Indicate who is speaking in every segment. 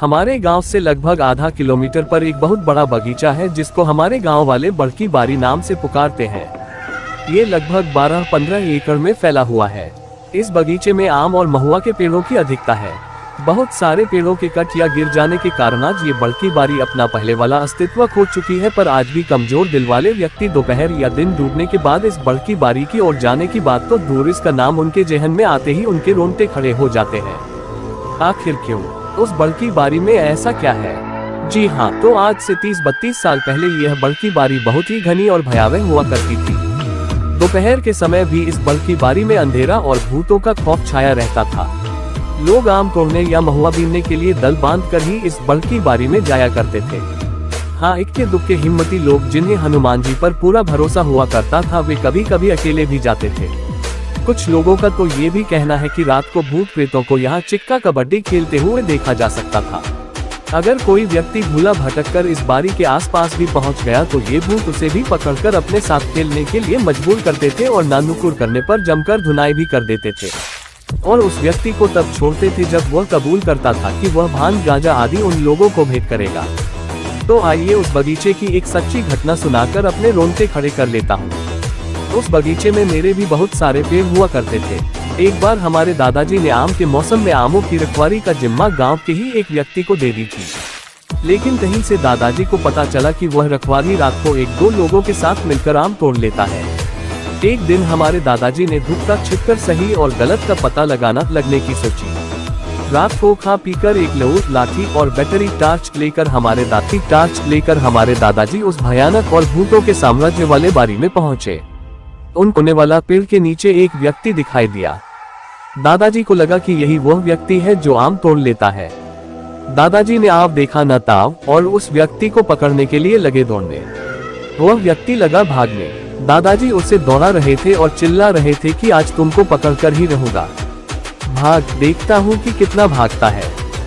Speaker 1: हमारे गांव से लगभग आधा किलोमीटर पर एक बहुत बड़ा बगीचा है जिसको हमारे गांव वाले बड़की बारी नाम से पुकारते हैं। ये लगभग 12-15 एकड़ में फैला हुआ है। इस बगीचे में आम और महुआ के पेड़ों की अधिकता है। बहुत सारे पेड़ों के कट या गिर जाने के कारण आज ये बड़की बारी अपना पहले वाला अस्तित्व खो चुकी है, पर आज भी कमजोर दिल वाले व्यक्ति दोपहर या दिन डूबने के बाद इस बड़की बारी की ओर जाने की बात तो दूर, इसका नाम उनके जहन में आते ही उनके रोंगटे खड़े हो जाते हैं। आखिर क्यों? उस बड़की बारी में ऐसा क्या है? जी हाँ, तो आज से 30-32 साल पहले यह बड़की बारी बहुत ही घनी और भयावह हुआ करती थी। दोपहर के समय भी इस बड़की बारी में अंधेरा और भूतों का खौफ छाया रहता था। लोग आम तोड़ने या महुआ बीनने के लिए दल बांधकर ही इस बड़की बारी में जाया करते थे। हाँ, इक्के दुक्के हिम्मती लोग जिन्हें हनुमान जी पर पूरा भरोसा हुआ करता था, वे कभी कभी अकेले भी जाते थे। कुछ लोगों का तो ये भी कहना है कि रात को भूत प्रेतों को यहाँ चिक्का कबड्डी खेलते हुए देखा जा सकता था। अगर कोई व्यक्ति भूला भटककर इस बारी के आसपास भी पहुँच गया तो ये भूत उसे भी पकड़कर अपने साथ खेलने के लिए मजबूर करते थे और नानुकुर करने पर जमकर धुनाई भी कर देते थे। और उस व्यक्ति को तब छोड़ते थे जब वह कबूल करता था कि वह भांग गांजा आदि उन लोगों को भेंट करेगा। तो आइए उस बगीचे की एक सच्ची घटना सुनाकर अपने रोंगटे खड़े कर लेता हूँ। उस बगीचे में मेरे भी बहुत सारे पेड़ हुआ करते थे। एक बार हमारे दादाजी ने आम के मौसम में आमों की रखवाली का जिम्मा गांव के ही एक व्यक्ति को दे दी थी, लेकिन कहीं से दादाजी को पता चला कि वह रखवाली रात को 1-2 लोगों के साथ मिलकर आम तोड़ लेता है। एक दिन हमारे दादाजी ने धूप तक छिपकर सही और गलत का पता लगने की सोची। रात को खा पीकर एक लौट लाठी और बैटरी टार्च लेकर हमारे दादाजी उस भयानक और भूतों के साम्राज्य वाले बारी में पहुंचे। उन कोने वाला पेड़ के नीचे एक व्यक्ति दिखाई दिया। दादाजी को लगा कि यही वह व्यक्ति है जो आम तोड़ लेता है। दादाजी ने आप देखा न ताव और उस व्यक्ति को पकड़ने के लिए लगे दौड़ने। वह व्यक्ति लगा भागने। दादाजी उसे दौड़ा रहे थे और चिल्ला रहे थे कि आज तुमको पकड़कर ही रहूंगा, भाग, देखता हूँ कि कितना भागता है।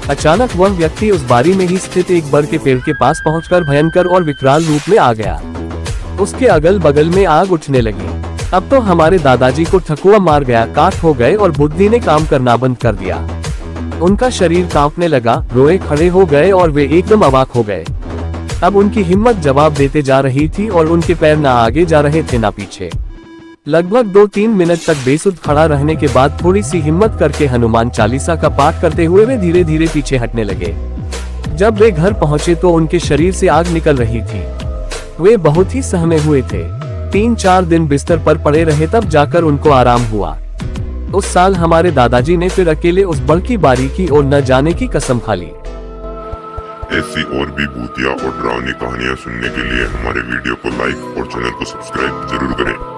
Speaker 1: अचानक वह व्यक्ति उस बारी में ही स्थित एक बर के पेड़ के पास पहुंचकर भयंकर और विकराल रूप में आ गया। उसके अगल बगल में आग उठने लगी। अब तो हमारे दादाजी को ठकुआ मार गया, काट हो गए और बुद्धि ने काम करना बंद कर दिया। उनका शरीर कांपने लगा, रोए खड़े हो गए और वे एकदम अवाक हो गए। अब उनकी हिम्मत जवाब देते जा रही थी और उनके पैर ना आगे जा रहे थे ना पीछे। लगभग 2-3 मिनट तक बेसुध खड़ा रहने के बाद थोड़ी सी हिम्मत करके हनुमान चालीसा का पाठ करते हुए वे धीरे धीरे पीछे हटने लगे। जब वे घर पहुंचे तो उनके शरीर से आग निकल रही थी। वे बहुत ही सहमे हुए थे। 3-4 दिन बिस्तर पर पड़े रहे, तब जाकर उनको आराम हुआ। उस साल हमारे दादाजी ने फिर अकेले उस बड़की बारी की ओर न जाने की कसम खा ली।
Speaker 2: ऐसी और भी भूतिया और डरावनी कहानियाँ सुनने के लिए हमारे वीडियो को लाइक और चैनल को सब्सक्राइब जरूर करें।